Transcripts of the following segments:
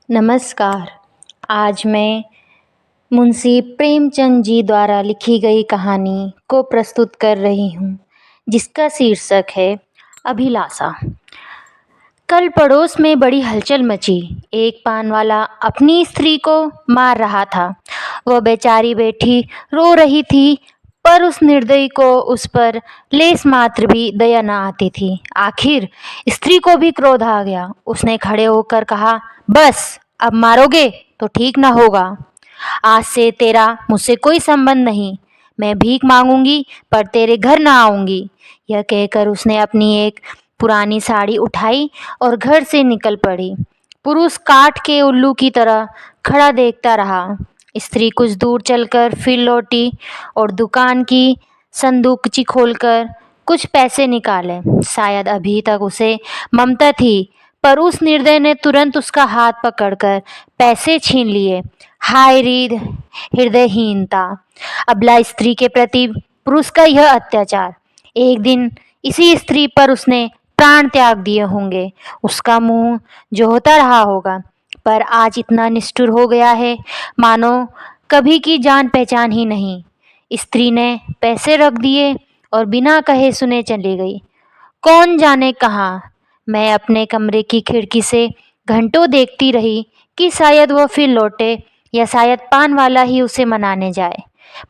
नमस्कार। आज मैं मुंशी प्रेमचंद जी द्वारा लिखी गई कहानी को प्रस्तुत कर रही हूँ, जिसका शीर्षक है अभिलाषा। कल पड़ोस में बड़ी हलचल मची। एक पान वाला अपनी स्त्री को मार रहा था। वह बेचारी बैठी रो रही थी, पर उस निर्दयी को उस पर लेस मात्र भी दया न आती थी। आखिर स्त्री को भी क्रोध आ गया। उसने खड़े होकर कहा, बस अब मारोगे तो ठीक न होगा। आज से तेरा मुझसे कोई संबंध नहीं। मैं भीख मांगूंगी पर तेरे घर न आऊंगी। यह कहकर उसने अपनी एक पुरानी साड़ी उठाई और घर से निकल पड़ी। पुरुष काठ के उल्लू की तरह खड़ा देखता रहा। स्त्री कुछ दूर चलकर फिर लौटी और दुकान की संदूकची खोलकर कुछ पैसे निकाले। शायद अभी तक उसे ममता थी, पर उस निर्दय ने तुरंत उसका हाथ पकड़कर पैसे छीन लिए। हाय हृदयहीनता! अबला स्त्री के प्रति पुरुष का यह अत्याचार! एक दिन इसी स्त्री पर उसने प्राण त्याग दिए होंगे। उसका मुंह जो होता रहा होगा, पर आज इतना निष्ठुर हो गया है मानो कभी की जान पहचान ही नहीं। स्त्री ने पैसे रख दिए और बिना कहे सुने चली गई। कौन जाने कहाँ। मैं अपने कमरे की खिड़की से घंटों देखती रही कि शायद वह फिर लौटे या शायद पान वाला ही उसे मनाने जाए,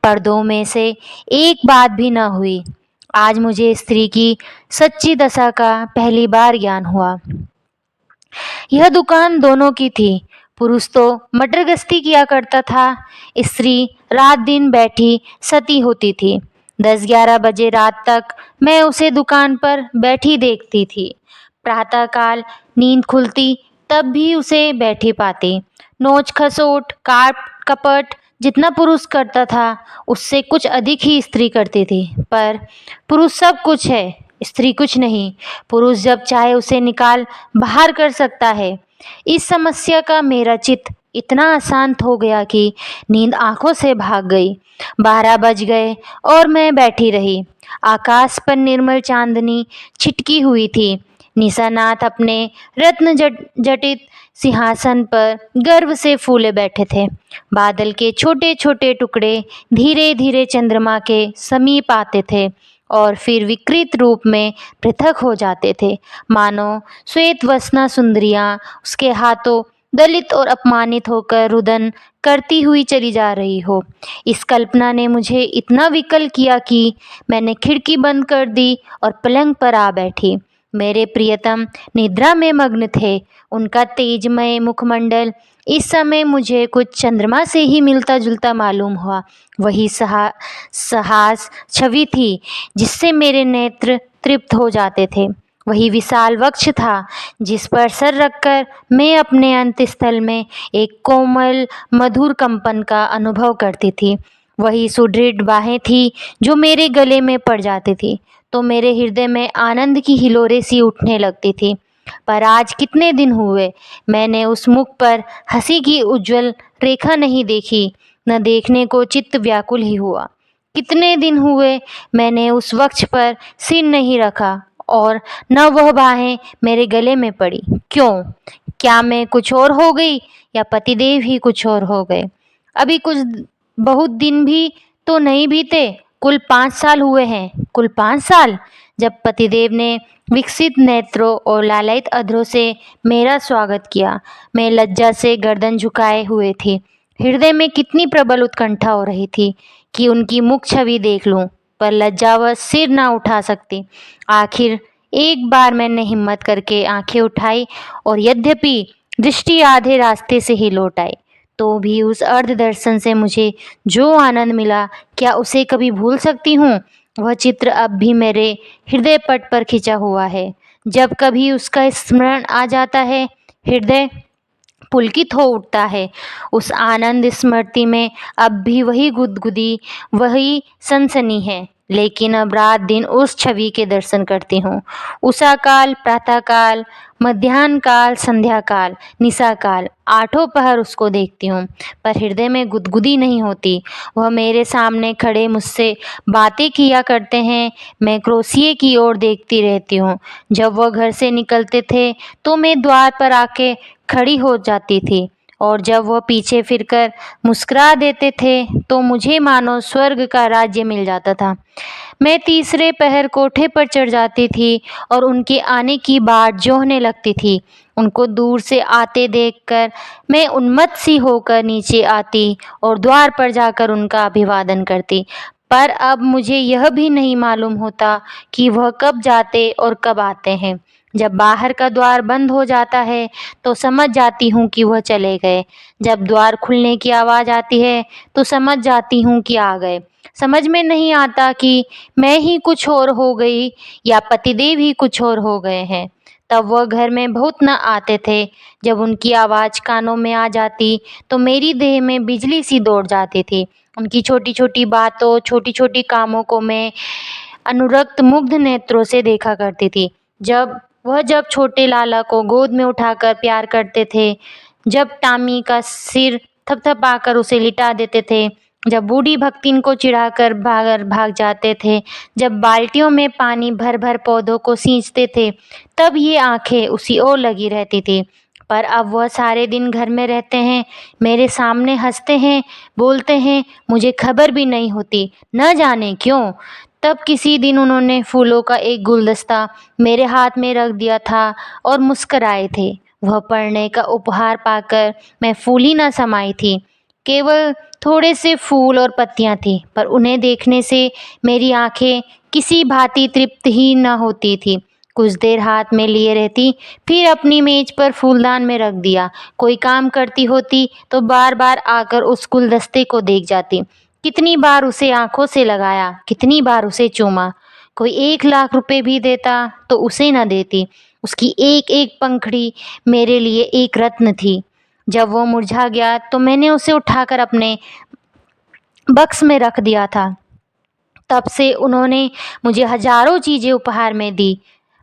पर दो में से एक बात भी न हुई। आज मुझे स्त्री की सच्ची दशा का पहली बार ज्ञान हुआ। यह दुकान दोनों की थी। पुरुष तो मटर गश्ती किया करता था, स्त्री रात दिन बैठी सती होती थी। 10-11 बजे रात तक मैं उसे दुकान पर बैठी देखती थी। प्रातःकाल नींद खुलती तब भी उसे बैठी पाती। नोच खसोट काट कपट जितना पुरुष करता था, उससे कुछ अधिक ही स्त्री करती थी। पर पुरुष सब कुछ है, स्त्री कुछ नहीं। पुरुष जब चाहे उसे निकाल बाहर कर सकता है। इस समस्या का मेरा चित्त इतना अशांत हो गया कि नींद आंखों से भाग गई। 12 बज गए और मैं बैठी रही। आकाश पर निर्मल चांदनी छिटकी हुई थी। निशानाथ अपने रत्न जटित सिंहासन पर गर्व से फूले बैठे थे। बादल के छोटे छोटे टुकड़े धीरे धीरे चंद्रमा के समीप आते थे और फिर विकृत रूप में पृथक हो जाते थे, मानो श्वेत वसना सुंदरियां उसके हाथों दलित और अपमानित होकर रुदन करती हुई चली जा रही हो। इस कल्पना ने मुझे इतना विकल किया कि मैंने खिड़की बंद कर दी और पलंग पर आ बैठी। मेरे प्रियतम निद्रा में मग्न थे। उनका तेजमय मुखमंडल इस समय मुझे कुछ चंद्रमा से ही मिलता जुलता मालूम हुआ। वही साहस छवि थी जिससे मेरे नेत्र तृप्त हो जाते थे। वही विशाल वक्ष था जिस पर सर रखकर मैं अपने अंतस्थल में एक कोमल मधुर कंपन का अनुभव करती थी। वही सुदृढ़ बाहें थी जो मेरे गले में पड़ जाती थी तो मेरे हृदय में आनंद की हिलोरें सी उठने लगती थी। पर आज कितने दिन हुए मैंने उस मुख पर हंसी की उज्जवल रेखा नहीं देखी, न देखने को चित्त व्याकुल ही हुआ। कितने दिन हुए मैंने उस वक्ष पर सिर नहीं रखा और न वह बाहें मेरे गले में पड़ी। क्यों? क्या मैं कुछ और हो गई या पतिदेव ही कुछ और हो गए? अभी कुछ बहुत दिन भी तो नहीं बीते, कुल 5 साल हुए हैं। कुल 5 साल जब पतिदेव ने विकसित नेत्रों और लालायित अधरों से मेरा स्वागत किया। मैं लज्जा से गर्दन झुकाए हुए थी। हृदय में कितनी प्रबल उत्कंठा हो रही थी कि उनकी मुख छवि देख लूं, पर लज्जावश सिर ना उठा सकती। आखिर एक बार मैंने हिम्मत करके आंखें उठाई और यद्यपि दृष्टि आधे रास्ते से ही लौट आई, तो भी उस अर्ध दर्शन से मुझे जो आनंद मिला, क्या उसे कभी भूल सकती हूँ? वह चित्र अब भी मेरे हृदय पट पर खिंचा हुआ है। जब कभी उसका स्मरण आ जाता है, हृदय पुलकित हो उठता है। उस आनंद स्मृति में अब भी वही गुदगुदी, वही सनसनी है, लेकिन अब रात दिन उस छवि के दर्शन करती हूँ। उषा काल, प्रातः काल, मध्याह्न काल, संध्या काल, निशा काल, 8 पहर उसको देखती हूँ, पर हृदय में गुदगुदी नहीं होती। वह मेरे सामने खड़े मुझसे बातें किया करते हैं, मैं क्रोशिये की ओर देखती रहती हूँ। जब वह घर से निकलते थे तो मैं द्वार पर आके खड़ी हो जाती थी और जब वह पीछे फिरकर मुस्कुरा देते थे तो मुझे मानो स्वर्ग का राज्य मिल जाता था। मैं तीसरे पहर कोठे पर चढ़ जाती थी और उनके आने की बाट जोहने लगती थी। उनको दूर से आते देखकर मैं उन्मत्त सी होकर नीचे आती और द्वार पर जाकर उनका अभिवादन करती। पर अब मुझे यह भी नहीं मालूम होता कि वह कब जाते और कब आते हैं। जब बाहर का द्वार बंद हो जाता है तो समझ जाती हूँ कि वह चले गए। जब द्वार खुलने की आवाज़ आती है तो समझ जाती हूँ कि आ गए। समझ में नहीं आता कि मैं ही कुछ और हो गई या पतिदेव ही कुछ और हो गए हैं। तब वह घर में बहुत न आते थे। जब उनकी आवाज़ कानों में आ जाती तो मेरी देह में बिजली सी दौड़ जाती थी। उनकी छोटी-छोटी बातों, छोटी-छोटी कामों को मैं अनुरक्त मुग्ध नेत्रों से देखा करती थी। जब छोटे लाला को गोद में उठाकर प्यार करते थे, जब टामी का सिर थपथपाकर उसे लिटा देते थे, जब बूढ़ी भक्तिन को चिढ़ाकर भाग जाते थे, जब बाल्टियों में पानी भर भर पौधों को सींचते थे, तब ये आंखें उसी ओर लगी रहती थी। पर अब वह सारे दिन घर में रहते हैं, मेरे सामने हंसते हैं, बोलते हैं, मुझे खबर भी नहीं होती, न जाने क्यों। तब किसी दिन उन्होंने फूलों का एक गुलदस्ता मेरे हाथ में रख दिया था और मुस्कराए थे। वह पढ़ने का उपहार पाकर मैं फूली न समाई थी। केवल थोड़े से फूल और पत्तियां थीं, पर उन्हें देखने से मेरी आंखें किसी भांति तृप्त ही न होती थी। कुछ देर हाथ में लिए रहती, फिर अपनी मेज पर फूलदान में रख दिया। कोई काम करती होती तो बार बार आकर उस गुलदस्ते को देख जाती। कितनी बार उसे आंखों से लगाया, कितनी बार उसे चूमा। कोई 1 लाख रुपए भी देता तो उसे न देती। उसकी एक एक पंखड़ी मेरे लिए एक रत्न थी। जब वो मुरझा गया तो मैंने उसे उठाकर अपने बक्स में रख दिया था। तब से उन्होंने मुझे हजारों चीज़ें उपहार में दी।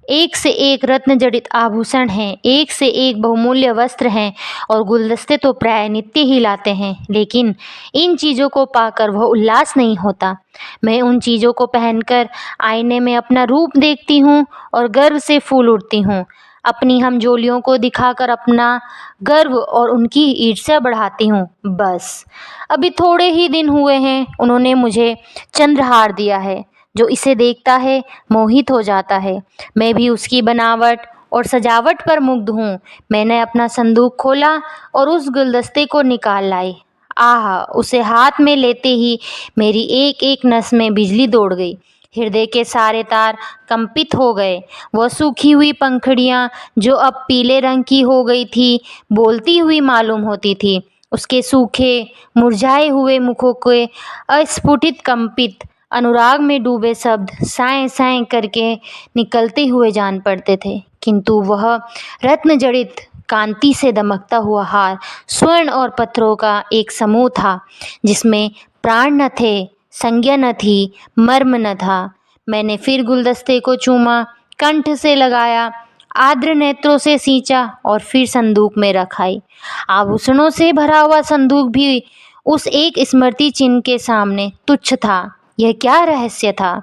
एक से एक रत्न जड़ित आभूषण हैं, एक से एक बहुमूल्य वस्त्र हैं और गुलदस्ते तो प्राय नित्य ही लाते हैं। लेकिन इन चीज़ों को पाकर वह उल्लास नहीं होता। मैं उन चीज़ों को पहनकर आईने में अपना रूप देखती हूँ और गर्व से फूल उठती हूँ। अपनी हमजोलियों को दिखाकर अपना गर्व और उनकी ईर्ष्या बढ़ाती हूँ। बस अभी थोड़े ही दिन हुए हैं, उन्होंने मुझे चंद्रहार दिया है। जो इसे देखता है मोहित हो जाता है। मैं भी उसकी बनावट और सजावट पर मुग्ध हूँ। मैंने अपना संदूक खोला और उस गुलदस्ते को निकाल लाई। आहा! उसे हाथ में लेते ही मेरी एक एक नस में बिजली दौड़ गई। हृदय के सारे तार कंपित हो गए। वह सूखी हुई पंखुड़ियाँ जो अब पीले रंग की हो गई थी, बोलती हुई मालूम होती थी। उसके सूखे मुरझाए हुए मुखों के अस्फुटित कंपित अनुराग में डूबे शब्द साएं साएं करके निकलते हुए जान पड़ते थे। किंतु वह रत्न जड़ित कांति से दमकता हुआ हार स्वर्ण और पत्थरों का एक समूह था, जिसमें प्राण न थे, संज्ञा न थी, मर्म न था। मैंने फिर गुलदस्ते को चूमा, कंठ से लगाया, आर्द्र नेत्रों से सींचा और फिर संदूक में रखाई। आभूषणों से भरा हुआ संदूक भी उस एक स्मृति चिन्ह के सामने तुच्छ था। यह क्या रहस्य था?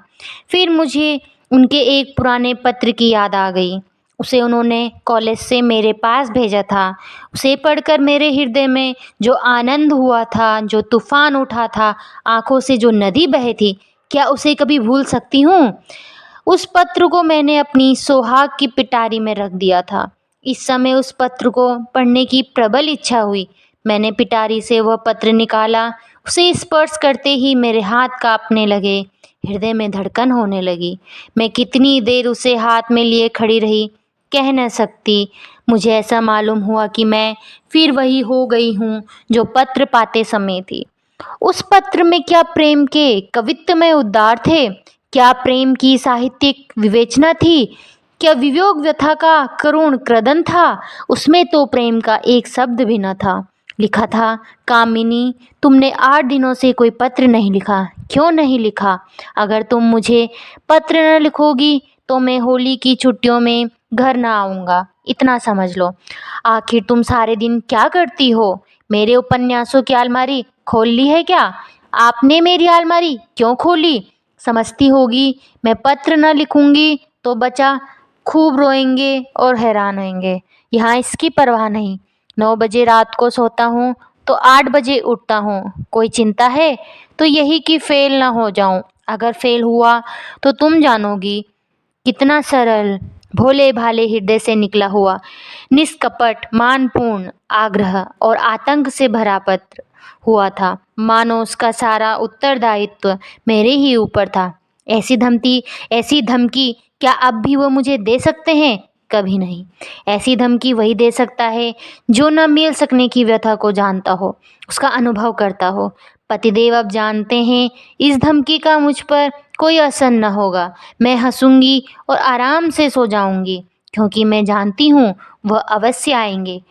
फिर मुझे उनके एक पुराने पत्र की याद आ गई। उसे उन्होंने कॉलेज से मेरे पास भेजा था। उसे पढ़कर मेरे हृदय में जो आनंद हुआ था, जो तूफान उठा था, आंखों से जो नदी बहे थी, क्या उसे कभी भूल सकती हूँ? उस पत्र को मैंने अपनी सोहाग की पिटारी में रख दिया था। इस समय उस पत्र को पढ़ने की प्रबल इच्छा हुई। मैंने पिटारी से वह पत्र निकाला। उसे स्पर्श करते ही मेरे हाथ कांपने लगे, हृदय में धड़कन होने लगी। मैं कितनी देर उसे हाथ में लिए खड़ी रही, कह न सकती। मुझे ऐसा मालूम हुआ कि मैं फिर वही हो गई हूँ जो पत्र पाते समय थी। उस पत्र में क्या प्रेम के कवित्वमय उद्गार थे? क्या प्रेम की साहित्यिक विवेचना थी? क्या वियोग व्यथा का करुण क्रदन था? उसमें तो प्रेम का एक शब्द भी न था। लिखा था, कामिनी, तुमने 8 दिनों से कोई पत्र नहीं लिखा। क्यों नहीं लिखा? अगर तुम मुझे पत्र न लिखोगी तो मैं होली की छुट्टियों में घर ना आऊँगा, इतना समझ लो। आखिर तुम सारे दिन क्या करती हो? मेरे उपन्यासों की अलमारी खोल ली है क्या? आपने मेरी अलमारी क्यों खोली? समझती होगी मैं पत्र न लिखूंगी तो बच्चा खूब रोएंगे और हैरान होंगे। यहाँ इसकी परवाह नहीं। 9 बजे रात को सोता हूँ तो 8 बजे उठता हूँ। कोई चिंता है तो यही कि फेल ना हो जाऊँ। अगर फेल हुआ तो तुम जानोगी। कितना सरल, भोले-भाले हृदय से निकला हुआ, निष्कपट, मानपूर्ण आग्रह और आतंक से भरा पत्र हुआ था। मानो उसका सारा उत्तरदायित्व मेरे ही ऊपर था। ऐसी धमकी क्या अब भी वो मुझे दे सकते हैं? कभी नहीं। ऐसी धमकी वही दे सकता है जो न मिल सकने की व्यथा को जानता हो, उसका अनुभव करता हो। पतिदेव अब जानते हैं इस धमकी का मुझ पर कोई असर न होगा। मैं हँसूँगी और आराम से सो जाऊँगी, क्योंकि मैं जानती हूँ वह अवश्य आएँगे।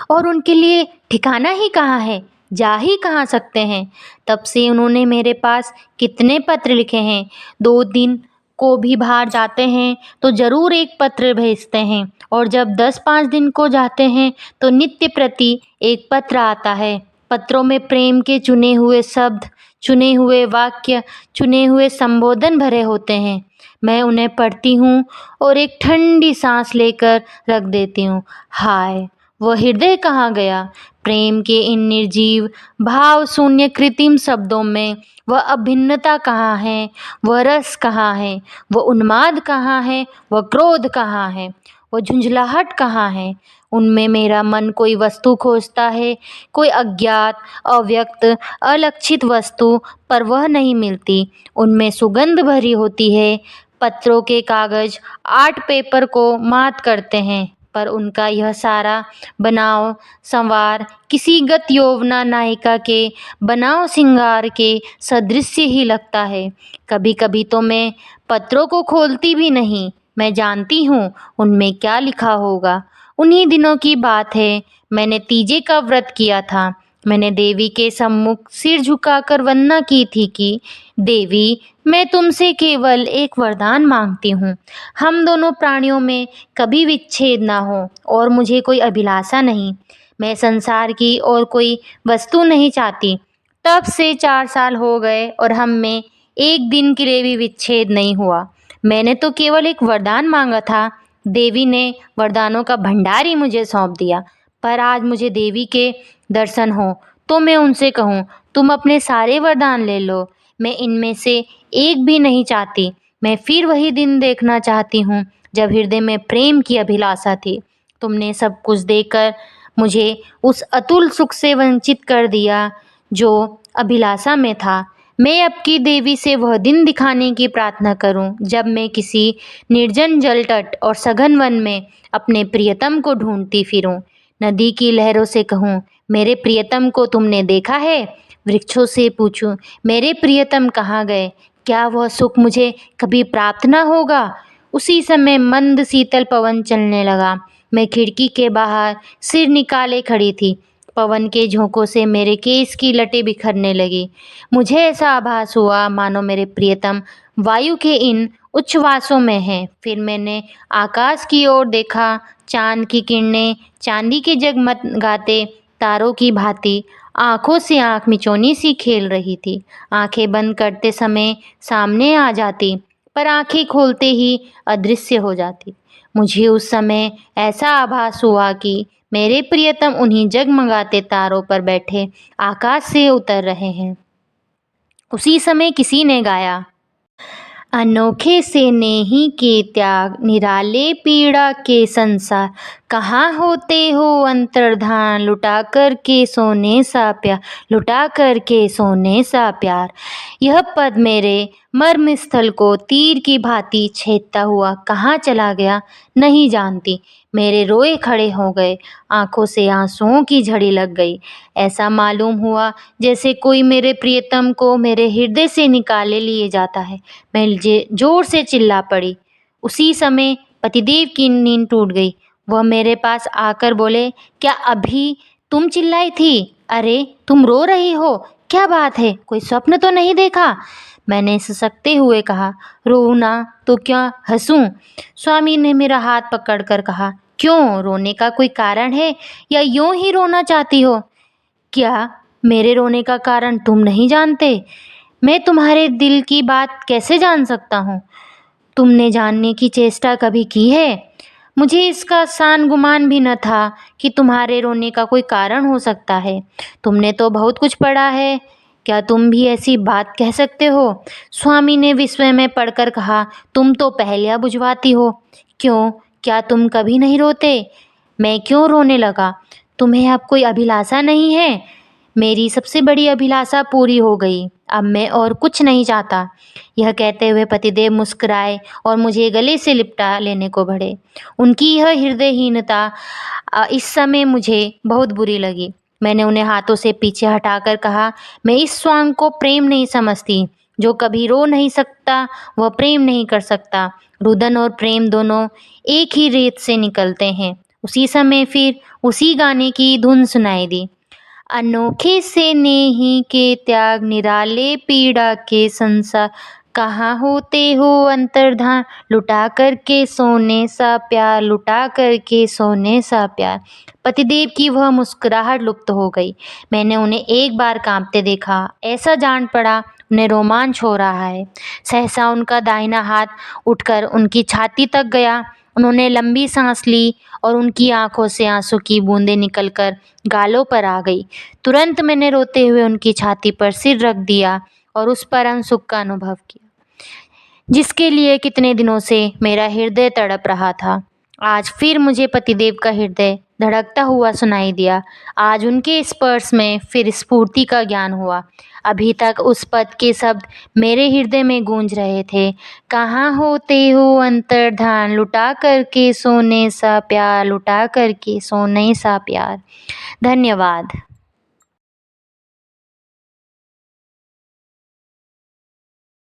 और उनके लिए ठिकाना ही कहाँ है, जा ही कहाँ सकते हैं। तब से उन्होंने मेरे पास कितने पत्र लिखे हैं। 2 दिन को भी बाहर जाते हैं तो ज़रूर एक पत्र भेजते हैं, और जब 10-5 दिन को जाते हैं तो नित्य प्रति एक पत्र आता है। पत्रों में प्रेम के चुने हुए शब्द, चुने हुए वाक्य, चुने हुए संबोधन भरे होते हैं। मैं उन्हें पढ़ती हूँ और एक ठंडी सांस लेकर रख देती हूँ। हाय, वह हृदय कहाँ गया? प्रेम के इन निर्जीव, भाव शून्य कृत्रिम शब्दों में वह अभिन्नता कहाँ है? वह रस कहाँ है? वह उन्माद कहाँ है? वह क्रोध कहाँ है? वह झुंझलाहट कहाँ है? उनमें मेरा मन कोई वस्तु खोजता है, कोई अज्ञात, अव्यक्त, अलक्षित वस्तु, पर वह नहीं मिलती। उनमें सुगंध भरी होती है। पत्रों के कागज आर्ट पेपर को मात करते हैं, पर उनका यह सारा बनाव संवार किसी गत यौवना नायिका के बनाव सिंगार के सदृश ही लगता है। कभी कभी तो मैं पत्रों को खोलती भी नहीं। मैं जानती हूँ उनमें क्या लिखा होगा। उन्हीं दिनों की बात है, मैंने तीजे का व्रत किया था। मैंने देवी के सम्मुख सिर झुकाकर वंदना की थी कि देवी, मैं तुमसे केवल एक वरदान मांगती हूँ। हम दोनों प्राणियों में कभी विच्छेद ना हो, और मुझे कोई अभिलाषा नहीं। मैं संसार की और कोई वस्तु नहीं चाहती। तब से 4 साल हो गए और हम में एक दिन के लिए भी विच्छेद नहीं हुआ। मैंने तो केवल एक वरदान मांगा था। देवी ने वरदानों का भंडार ही मुझे सौंप दिया। पर आज मुझे देवी के दर्शन हो तो मैं उनसे कहूँ, तुम अपने सारे वरदान ले लो, मैं इनमें से एक भी नहीं चाहती। मैं फिर वही दिन देखना चाहती हूँ जब हृदय में प्रेम की अभिलाषा थी। तुमने सब कुछ देकर मुझे उस अतुल सुख से वंचित कर दिया जो अभिलाषा में था। मैं अब की देवी से वह दिन दिखाने की प्रार्थना करूं जब मैं किसी निर्जन जल तट और सघन वन में अपने प्रियतम को ढूंढती फिरूं। नदी की लहरों से कहूं, मेरे प्रियतम को तुमने देखा है? वृक्षों से पूछूं, मेरे प्रियतम कहाँ गए? क्या वह सुख मुझे कभी प्राप्त न होगा? उसी समय मंद शीतल पवन चलने लगा। मैं खिड़की के बाहर सिर निकाले खड़ी थी। पवन के झोंकों से मेरे केस की लटें बिखरने लगी। मुझे ऐसा आभास हुआ मानो मेरे प्रियतम वायु के इन उच्छ्वासों में हैं। फिर मैंने आकाश की ओर देखा। चांद की किरणें चांदी के जगमगाते तारों की भांति आंखों से आंख मिचौनी सी खेल रही थी। आंखें बंद करते समय सामने आ जाती, पर आंखें खोलते ही अदृश्य हो जाती। मुझे उस समय ऐसा आभास हुआ कि मेरे प्रियतम उन्हीं जगमगाते तारों पर बैठे आकाश से उतर रहे हैं। उसी समय किसी ने गाया, अनोखे से नेही के त्याग, निराले पीड़ा के संसार, कहाँ होते हो अंतर्धान, लुटा कर के सोने सा प्यार, लुटा कर के सोने सा प्यार। यह पद मेरे मर्म स्थल को तीर की भांति छेदता हुआ कहाँ चला गया नहीं जानती। मेरे रोए खड़े हो गए, आंखों से आंसुओं की झड़ी लग गई। ऐसा मालूम हुआ जैसे कोई मेरे प्रियतम को मेरे हृदय से निकाले लिए जाता है। मैं जोर से चिल्ला पड़ी। उसी समय पतिदेव की नींद टूट गई। वह मेरे पास आकर बोले, क्या अभी तुम चिल्लाई थी? अरे, तुम रो रही हो, क्या बात है? कोई स्वप्न तो नहीं देखा? मैंने ससकते हुए कहा, रोऊं ना तो क्या हंसूं? स्वामी ने मेरा हाथ पकड़कर कहा, क्यों, रोने का कोई कारण है या यूं ही रोना चाहती हो? क्या मेरे रोने का कारण तुम नहीं जानते? मैं तुम्हारे दिल की बात कैसे जान सकता हूँ? तुमने जानने की चेष्टा कभी की है? मुझे इसका सान गुमान भी न था कि तुम्हारे रोने का कोई कारण हो सकता है। तुमने तो बहुत कुछ पढ़ा है, क्या तुम भी ऐसी बात कह सकते हो? स्वामी ने विस्मय में पढ़कर कहा, तुम तो पहेलियाँ बुझवाती हो। क्यों, क्या तुम कभी नहीं रोते? मैं क्यों रोने लगा? तुम्हें अब कोई अभिलाषा नहीं है? मेरी सबसे बड़ी अभिलाषा पूरी हो गई, अब मैं और कुछ नहीं चाहता। यह कहते हुए पतिदेव मुस्कुराए और मुझे गले से लिपटा लेने को बढ़े। उनकी यह हृदयहीनता इस समय मुझे बहुत बुरी लगी। मैंने उन्हें हाथों से पीछे हटाकर कहा, मैं इस स्वांग को प्रेम नहीं समझती। जो कभी रो नहीं सकता वह प्रेम नहीं कर सकता। रुदन और प्रेम दोनों एक ही रेत से निकलते हैं। उसी समय फिर उसी गाने की धुन सुनाई दी। अनोखे से नेही के त्याग, निराले पीड़ा के संसार, कहाँ होते हो अंतर्धान, लुटा करके सोने सा प्यार, लुटा करके सोने सा प्यार। पतिदेव की वह मुस्कुराहट लुप्त हो गई। मैंने उन्हें एक बार कांपते देखा, ऐसा जान पड़ा उन्हें रोमांच हो रहा है। सहसा उनका दाहिना हाथ उठकर उनकी छाती तक गया। उन्होंने लंबी सांस ली और उनकी आंखों से आंसू की बूंदें निकलकर गालों पर आ गई। तुरंत मैंने रोते हुए उनकी छाती पर सिर रख दिया और उस परम सुख का अनुभव किया जिसके लिए कितने दिनों से मेरा हृदय तड़प रहा था। आज फिर मुझे पतिदेव का हृदय धड़कता हुआ सुनाई दिया। आज उनके स्पर्श में फिर स्फूर्ति का ज्ञान हुआ। अभी तक उस पद के शब्द मेरे हृदय में गूंज रहे थे। कहाँ होते हो अंतर्धान, लुटा करके सोने सा प्यार, लुटा करके सोने सा प्यार। धन्यवाद।